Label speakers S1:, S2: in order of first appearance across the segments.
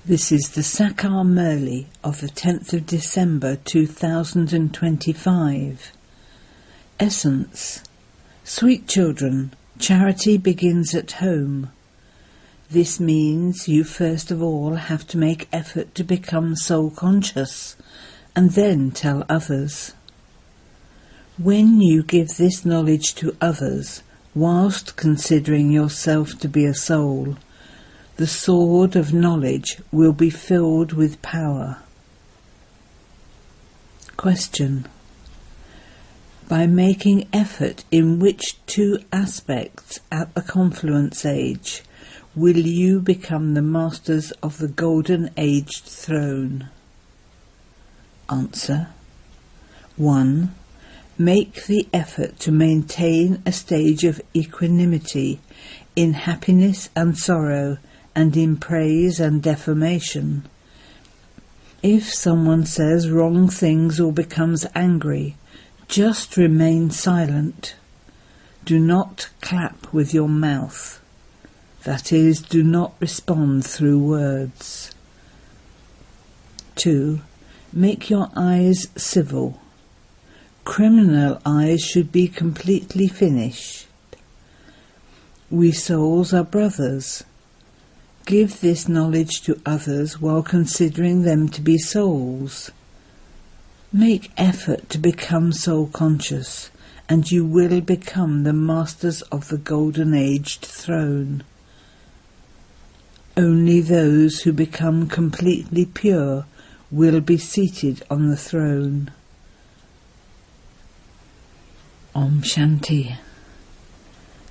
S1: This is the Sakar Murli of the 10th of December 2025. Essence. Sweet children, charity begins at home. This means you first of all have to make effort to become soul conscious and then tell others. When you give this knowledge to others, whilst considering yourself to be a soul, the sword of knowledge will be filled with power. Question. By making effort in which two aspects at the confluence age will you become the masters of the golden aged throne? Answer. 1. Make the effort to maintain a stage of equanimity in happiness and sorrow and in praise and defamation. If someone says wrong things or becomes angry, just remain silent. Do not clap with your mouth. That is, do not respond through words. 2. Make your eyes civil. Criminal eyes should be completely finished. We souls are brothers. Give this knowledge to others while considering them to be souls. Make effort to become soul conscious, and you will become the masters of the golden aged throne. Only those who become completely pure will be seated on the throne. Om Shanti.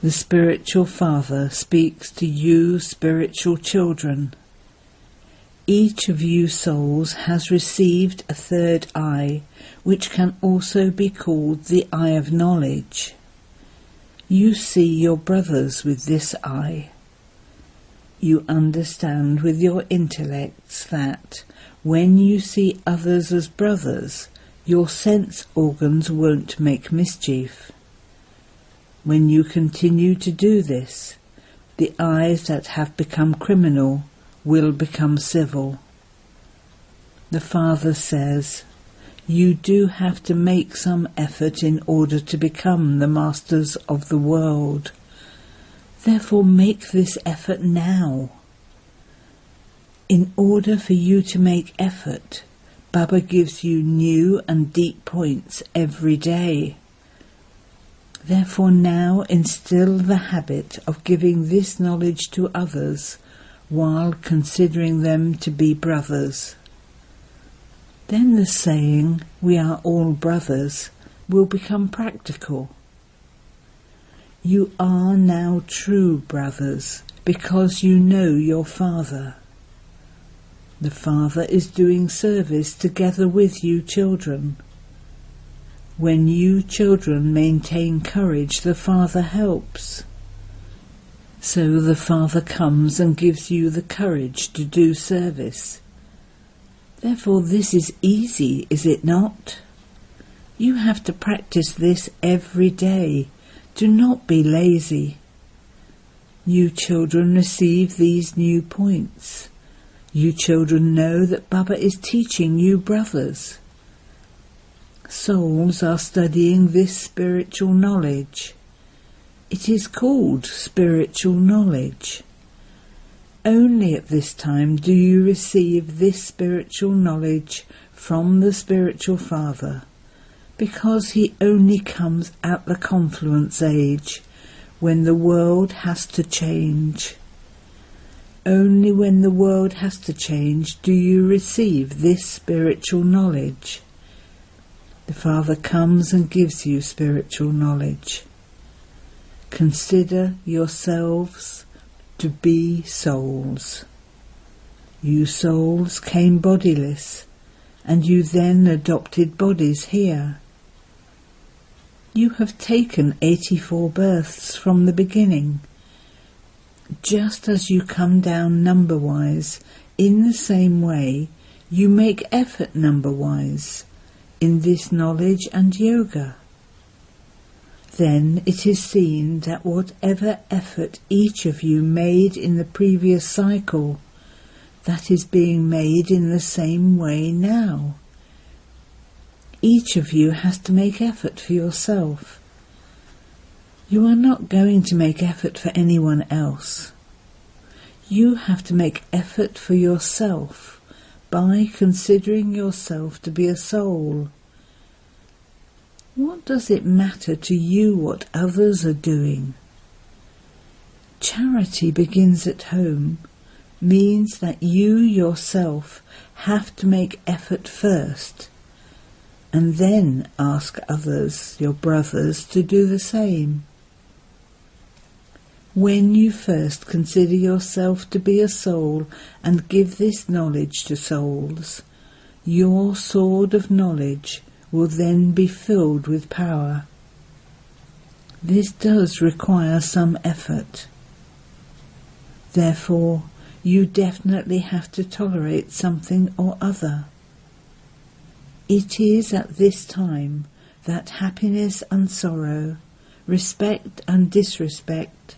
S1: The Spiritual Father speaks to you, spiritual children. Each of you souls has received a third eye, which can also be called the eye of knowledge. You see your brothers with this eye. You understand with your intellects that, when you see others as brothers, your sense organs won't make mischief. When you continue to do this, the eyes that have become criminal will become civil. The Father says, you do have to make some effort in order to become the masters of the world. Therefore make this effort now. In order for you to make effort, Baba gives you new and deep points every day. Therefore now instill the habit of giving this knowledge to others while considering them to be brothers. Then the saying, we are all brothers, will become practical. You are now true brothers because you know your Father. The Father is doing service together with you children. When you children maintain courage, the Father helps. So the Father comes and gives you the courage to do service. Therefore this is easy, is it not? You have to practice this every day. Do not be lazy. You children receive these new points. You children know that Baba is teaching you brothers. Souls are studying this spiritual knowledge. It is called spiritual knowledge. Only at this time do you receive this spiritual knowledge from the Spiritual Father, because he only comes at the confluence age, when the world has to change. Only when the world has to change do you receive this spiritual knowledge. The Father comes and gives you spiritual knowledge. Consider yourselves to be souls. You souls came bodiless, and you then adopted bodies here. You have taken 84 births from the beginning. Just as you come down number-wise, in the same way you make effort number-wise in this knowledge and yoga. Then it is seen that whatever effort each of you made in the previous cycle, that is being made in the same way now. Each of you has to make effort for yourself. You are not going to make effort for anyone else. You have to make effort for yourself by considering yourself to be a soul. What does it matter to you what others are doing? Charity begins at home, means that you yourself have to make effort first, and then ask others, your brothers, to do the same. When you first consider yourself to be a soul and give this knowledge to souls, your sword of knowledge will then be filled with power. This does require some effort. Therefore, you definitely have to tolerate something or other. It is at this time that happiness and sorrow, respect and disrespect,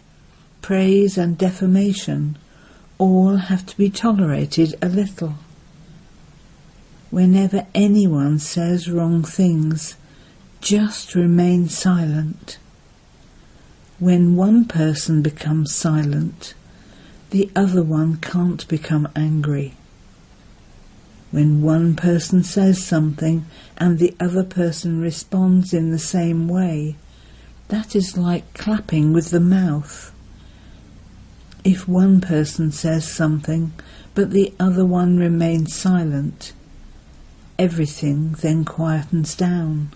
S1: praise and defamation all have to be tolerated a little. Whenever anyone says wrong things, just remain silent. When one person becomes silent, the other one can't become angry. When one person says something and the other person responds in the same way, that is like clapping with the mouth. If one person says something but the other one remains silent, everything then quietens down.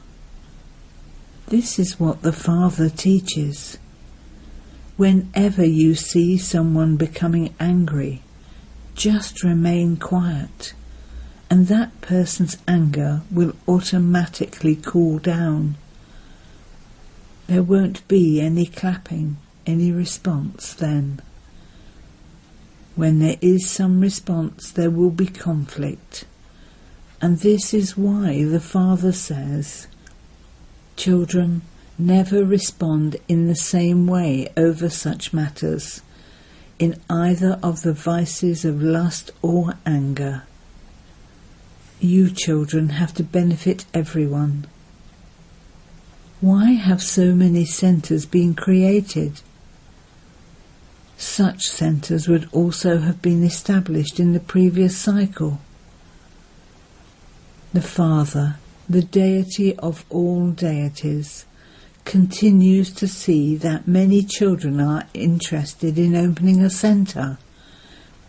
S1: This is what the Father teaches. Whenever you see someone becoming angry, just remain quiet, and that person's anger will automatically cool down. There won't be any clapping, any response then. When there is some response, there will be conflict. And this is why the Father says, "Children, never respond in the same way over such matters, in either of the vices of lust or anger." You children have to benefit everyone. Why have so many centres been created? Such centres would also have been established in the previous cycle. The Father, the deity of all deities, continues to see that many children are interested in opening a centre.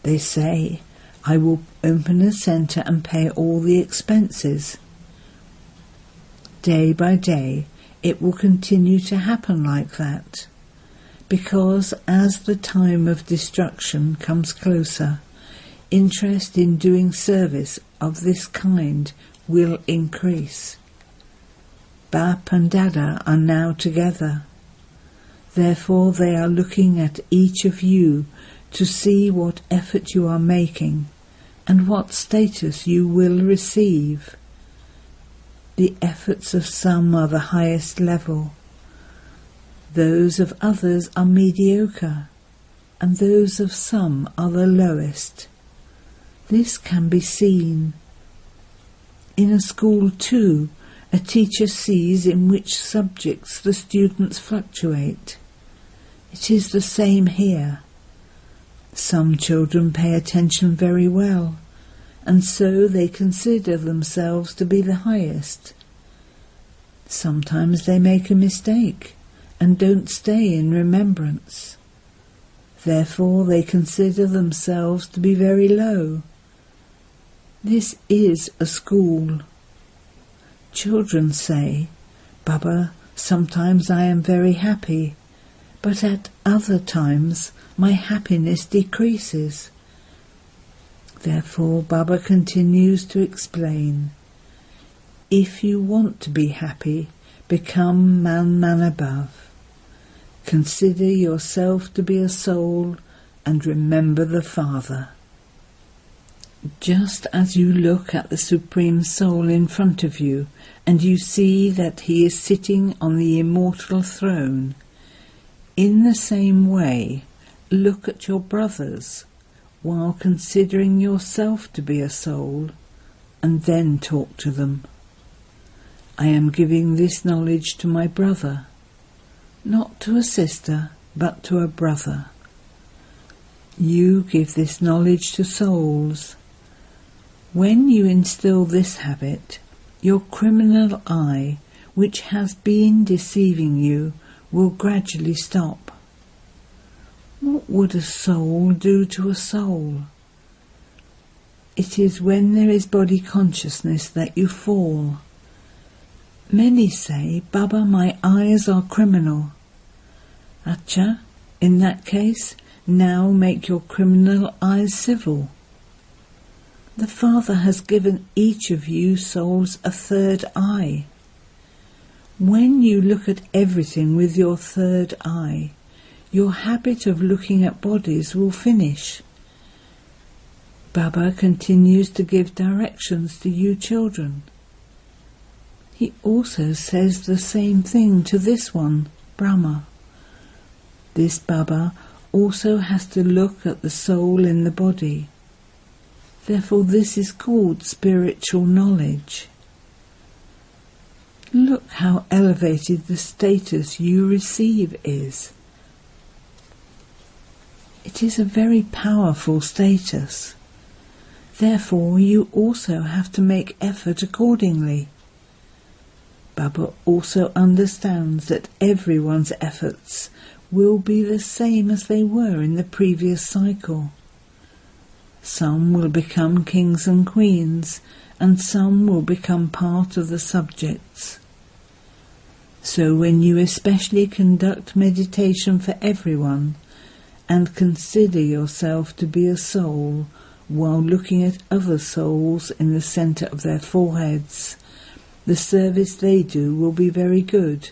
S1: They say, "I will open a centre and pay all the expenses." Day by day, it will continue to happen like that, because as the time of destruction comes closer, interest in doing service of this kind will increase. Bap and Dada are now together. Therefore they are looking at each of you to see what effort you are making and what status you will receive. The efforts of some are the highest level. Those of others are mediocre, and those of some are the lowest. This can be seen. In a school too, a teacher sees in which subjects the students fluctuate. It is the same here. Some children pay attention very well, and so they consider themselves to be the highest. Sometimes they make a mistake and don't stay in remembrance. Therefore they consider themselves to be very low. This is a school. Children say, "Baba, sometimes I am very happy, but at other times my happiness decreases." Therefore Baba continues to explain, if you want to be happy, become man above. Consider yourself to be a soul and remember the Father. Just as you look at the Supreme Soul in front of you and you see that he is sitting on the immortal throne, in the same way, look at your brothers. while considering yourself to be a soul, and then talk to them. I am giving this knowledge to my brother, not to a sister, but to a brother. You give this knowledge to souls. When you instill this habit, your criminal eye, which has been deceiving you, will gradually stop. What would a soul do to a soul? It is when there is body consciousness that you fall. Many say, Baba, my eyes are criminal. Acha, in that case, now make your criminal eyes civil. The Father has given each of you souls a third eye. When you look at everything with your third eye, your habit of looking at bodies will finish. Baba continues to give directions to you children. He also says the same thing to this one, Brahma. This Baba also has to look at the soul in the body. Therefore this is called spiritual knowledge. Look how elevated the status you receive is. It is a very powerful status. Therefore you also have to make effort accordingly. Baba also understands that everyone's efforts will be the same as they were in the previous cycle. Some will become kings and queens, and some will become part of the subjects. So when you especially conduct meditation for everyone, and consider yourself to be a soul while looking at other souls in the centre of their foreheads, the service they do will be very good.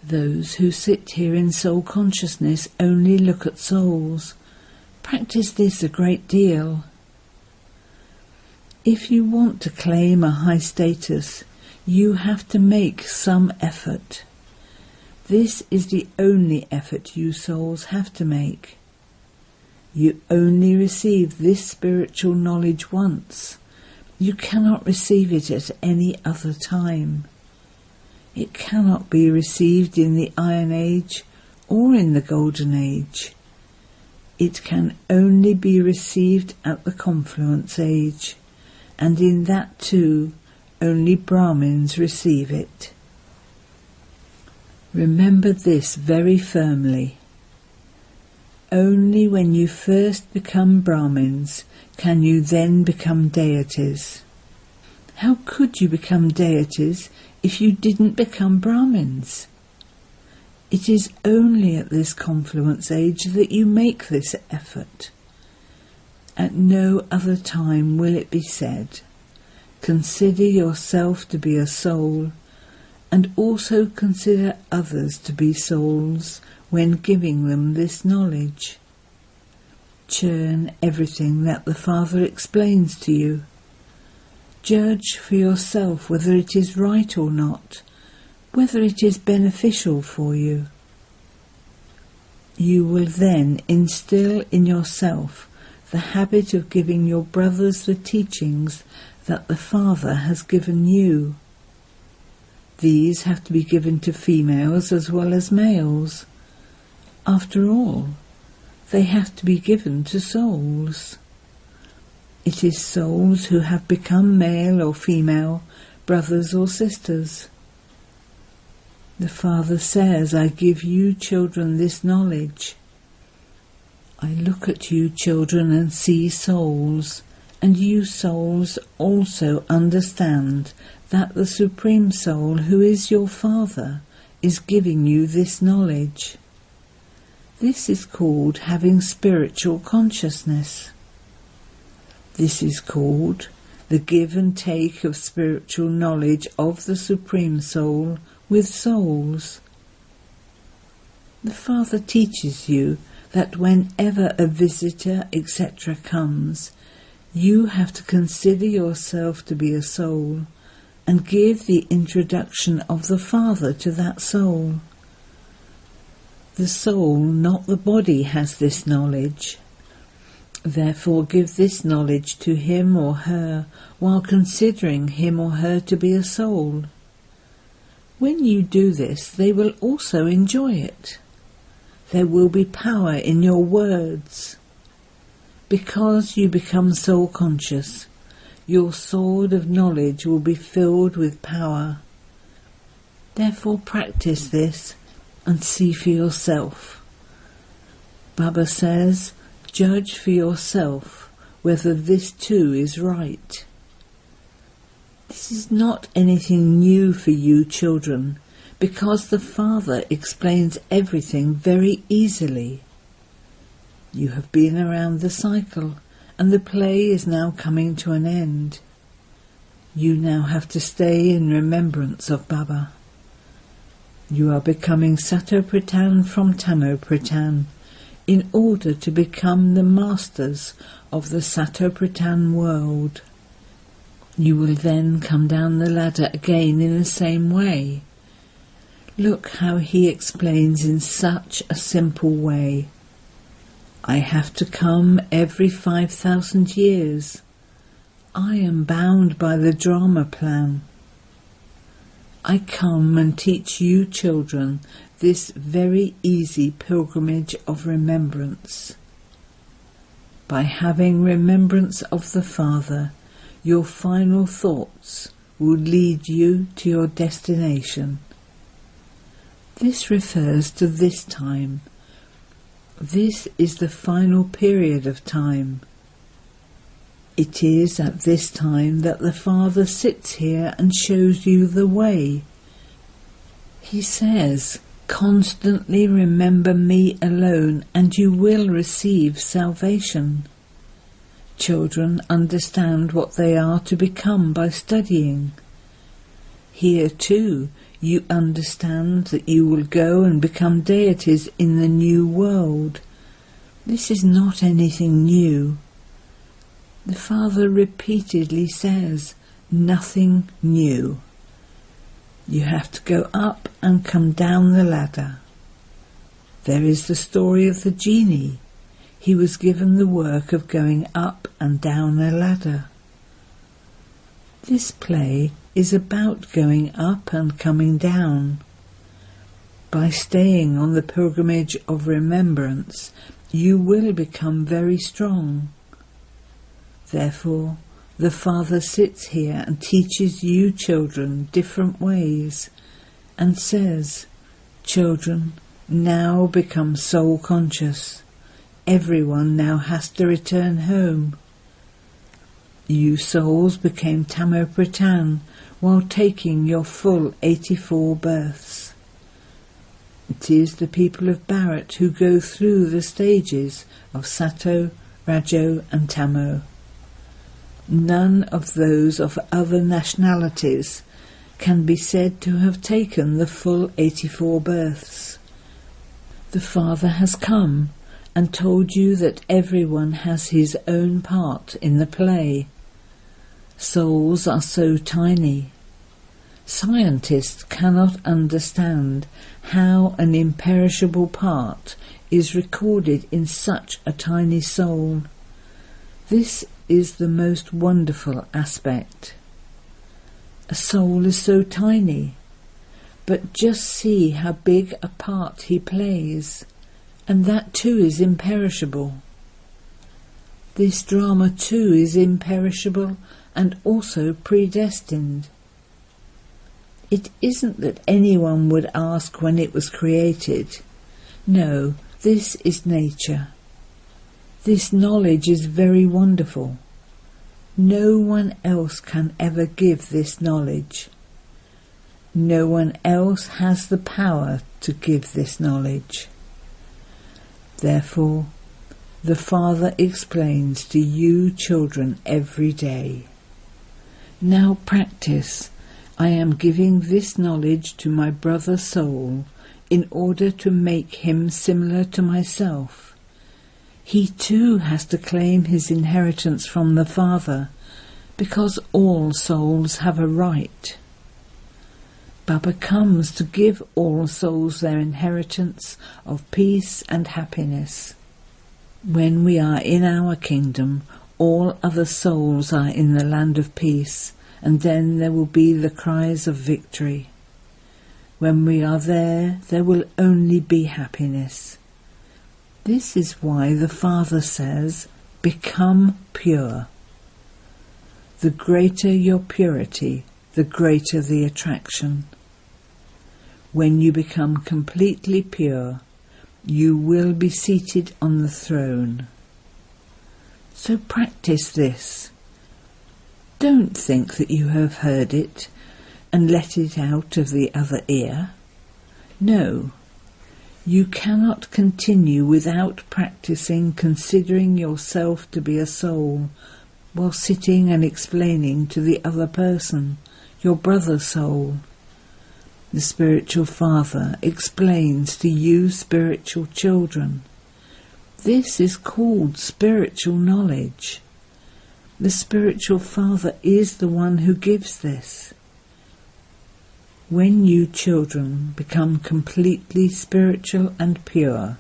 S1: Those who sit here in soul consciousness only look at souls. Practice this a great deal. If you want to claim a high status, you have to make some effort. This is the only effort you souls have to make. You only receive this spiritual knowledge once. You cannot receive it at any other time. It cannot be received in the Iron Age or in the Golden Age. It can only be received at the Confluence Age, and in that too, only Brahmins receive it. Remember this very firmly. Only when you first become Brahmins can you then become deities. How could you become deities if you didn't become Brahmins? It is only at this confluence age that you make this effort. At no other time will it be said, consider yourself to be a soul, and also consider others to be souls when giving them this knowledge. Churn everything that the Father explains to you. Judge for yourself whether it is right or not, whether it is beneficial for you. You will then instill in yourself the habit of giving your brothers the teachings that the Father has given you. These have to be given to females as well as males. After all, they have to be given to souls. It is souls who have become male or female, brothers or sisters. The Father says, I give you children this knowledge. I look at you children and see souls, and you souls also understand that the Supreme Soul, who is your Father, is giving you this knowledge. This is called having spiritual consciousness. This is called the give and take of spiritual knowledge of the Supreme Soul with souls. The Father teaches you that whenever a visitor, etc. comes, you have to consider yourself to be a soul and give the introduction of the Father to that soul. The soul, not the body, has this knowledge. Therefore give this knowledge to him or her while considering him or her to be a soul. When you do this, they will also enjoy it. There will be power in your words. Because you become soul conscious, your sword of knowledge will be filled with power. Therefore practice this and see for yourself. Baba says, judge for yourself whether this too is right. This is not anything new for you children, because the Father explains everything very easily. You have been around the cycle, and the play is now coming to an end. You now have to stay in remembrance of Baba. You are becoming Sato-Pradhan from Tamo-Pradhan in order to become the masters of the Sato-Pradhan world. You will then come down the ladder again in the same way. Look how he explains in such a simple way. I have to come every 5,000 years. I am bound by the drama plan. I come and teach you children this very easy pilgrimage of remembrance. By having remembrance of the Father, your final thoughts will lead you to your destination. This refers to this time. This is the final period of time. It is at this time that the Father sits here and shows you the way. He says, constantly remember me alone and you will receive salvation. Children understand what they are to become by studying. Here too you understand that you will go and become deities in the new world. This is not anything new. The Father repeatedly says, nothing new. You have to go up and come down the ladder. There is the story of the genie. He was given the work of going up and down a ladder. This play is about going up and coming down. By staying on the pilgrimage of remembrance, you will become very strong. Therefore, the Father sits here and teaches you children different ways and says, children, now become soul conscious. Everyone now has to return home. You souls became Tamo-Pradhan while taking your full 84 births. It is the people of Bharat who go through the stages of Sato, Rajo and Tamo. None of those of other nationalities can be said to have taken the full 84 births. The Father has come and told you that everyone has his own part in the play. Souls are so tiny. Scientists cannot understand how an imperishable part is recorded in such a tiny soul. This is the most wonderful aspect. A soul is so tiny, but just see how big a part he plays, and that too is imperishable. This drama too is imperishable and also predestined. It isn't that anyone would ask when it was created. No, this is nature. This knowledge is very wonderful. No one else can ever give this knowledge. No one else has the power to give this knowledge. Therefore, the Father explains to you children every day. Now practice. I am giving this knowledge to my brother soul in order to make him similar to myself. He too has to claim his inheritance from the Father, because all souls have a right. Baba comes to give all souls their inheritance of peace and happiness. When we are in our kingdom, all other souls are in the land of peace, and then there will be the cries of victory. When we are there will only be happiness. This is why the Father says, become pure. The greater your purity, the greater the attraction. When you become completely pure, you will be seated on the throne. So practice this. Don't think that you have heard it and let it out of the other ear. No, you cannot continue without practicing considering yourself to be a soul while sitting and explaining to the other person, your brother soul. The spiritual father explains to you spiritual children. This is called spiritual knowledge. The spiritual father is the one who gives this. When you children become completely spiritual and pure,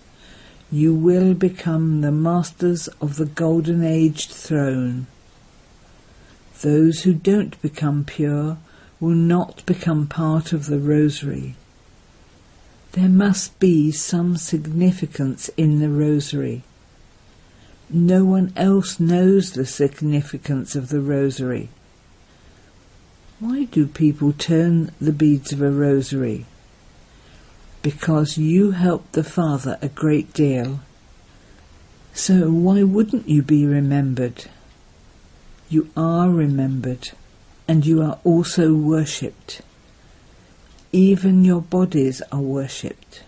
S1: you will become the masters of the golden aged throne. Those who don't become pure will not become part of the rosary. There must be some significance in the rosary. No one else knows the significance of the rosary. Why do people turn the beads of a rosary? Because you helped the Father a great deal. So why wouldn't you be remembered? You are remembered, and you are also worshipped. Even your bodies are worshipped.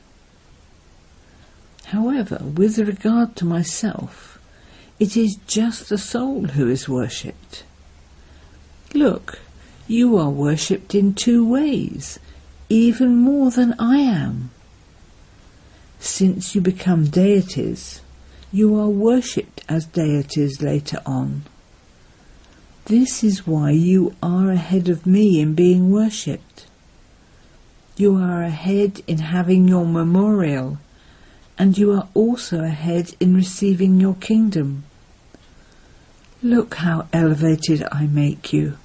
S1: However, with regard to myself, it is just the soul who is worshipped. Look, you are worshipped in 2 ways, even more than I am. Since you become deities, you are worshipped as deities later on. This is why you are ahead of me in being worshipped. You are ahead in having your memorial, and you are also ahead in receiving your kingdom. Look how elevated I make you.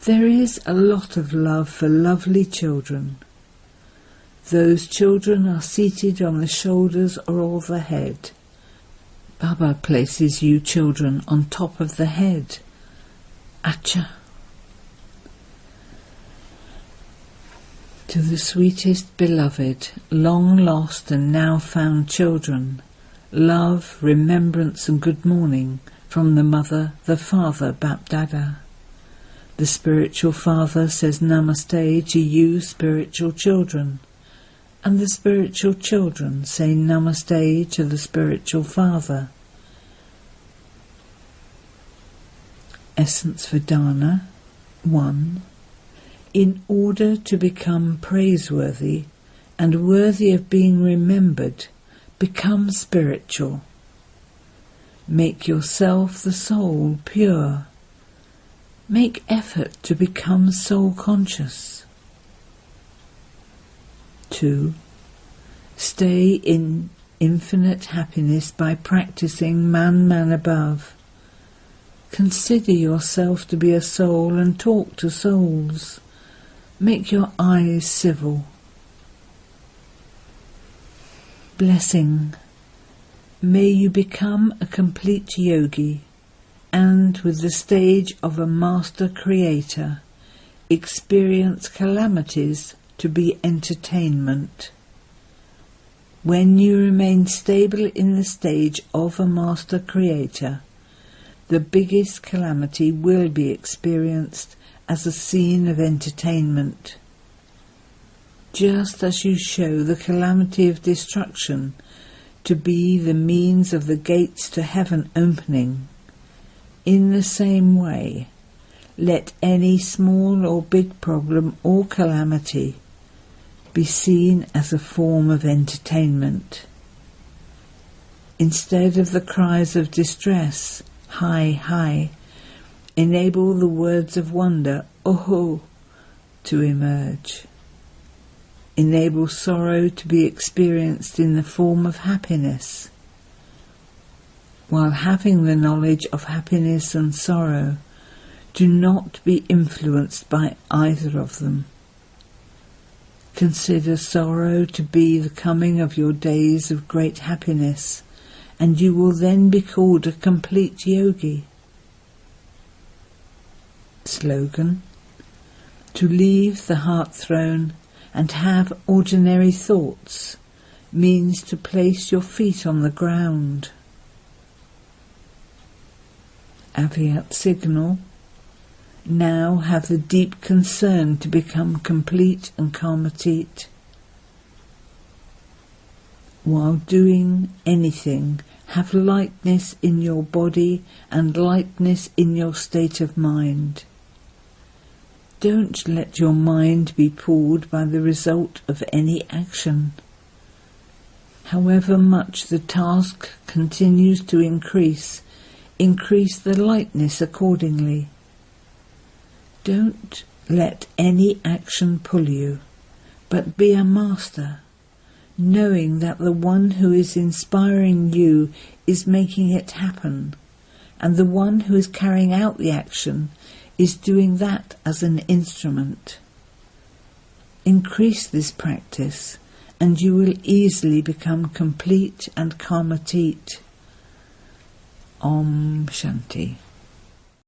S1: There is a lot of love for lovely children. Those children are seated on the shoulders or the head. Baba places you children on top of the head. Acha. To the sweetest beloved, long lost and now found children, love, remembrance and good morning from the Mother, the Father, Bap-Dada. The spiritual father says namaste to you spiritual children, and the spiritual children say namaste to the spiritual father. Essence for Dana 1. In order to become praiseworthy and worthy of being remembered, become spiritual. Make yourself the soul pure. Make effort to become soul conscious. 2. Stay in infinite happiness by practicing man above. Consider yourself to be a soul and talk to souls. Make your eyes civil. Blessing. May you become a complete yogi, and with the stage of a master creator, experience calamities to be entertainment. When you remain stable in the stage of a master creator, the biggest calamity will be experienced as a scene of entertainment. Just as you show the calamity of destruction to be the means of the gates to heaven opening, in the same way, let any small or big problem or calamity be seen as a form of entertainment. Instead of the cries of distress, hi, hi, enable the words of wonder, oh, to emerge. Enable sorrow to be experienced in the form of happiness. while having the knowledge of happiness and sorrow. Do not be influenced by either of them. Consider sorrow to be the coming of your days of great happiness, and you will then be called a complete yogi. Slogan: to leave the heart throne and have ordinary thoughts means to place your feet on the ground. Avyat signal: now have the deep concern to become complete and karmatit. While doing anything, have lightness in your body and lightness in your state of mind. Don't let your mind be pulled by the result of any action. However much the task continues to increase the lightness accordingly. Don't let any action pull you, but be a master, knowing that the one who is inspiring you is making it happen, and the one who is carrying out the action is doing that as an instrument. Increase this practice, and you will easily become complete and karmatit. Om Shanti.